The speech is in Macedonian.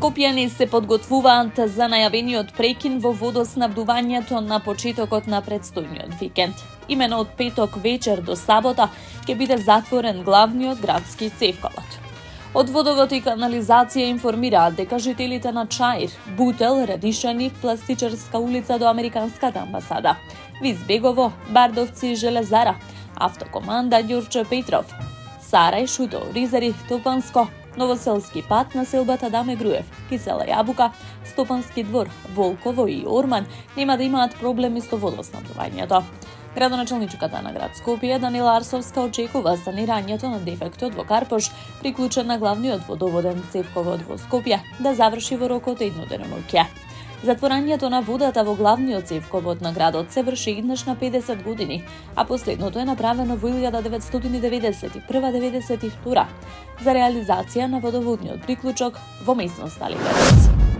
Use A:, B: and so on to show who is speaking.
A: Скопје не се подготвуваат за најавениот прекин во водоснабдувањето на почетокот на предстојниот викенд. Имено од петок вечер до сабота ќе биде затворен главниот градски цевковод. Од водовод и канализација информираат дека жителите на Чаир, Бутел, Радишани, Пластичарска улица до Американската амбасада, Визбегово, Бардовци, Железара, Автокоманда Ѓурче Петров, Сарај, Шуто, Ризари, Топанско, Новоселски пат на селбата Даме Груев, Кисела Јабука, Стопански двор, Волково и Орман нема да имаат проблеми со водоснабдувањето. Градоначалничката на град Скопје Данила Арсовска очекува санирањето на дефектот во Карпош, приклучен на главниот водоводен цевковод во Скопје, да заврши во рок од едно деноноќе. Затворањето на водата во главниот цевковод на градот се врши еднаш на 50 години, а последното е направено во 1991-92 за реализација на водоводниот приклучок во местноста Либерец.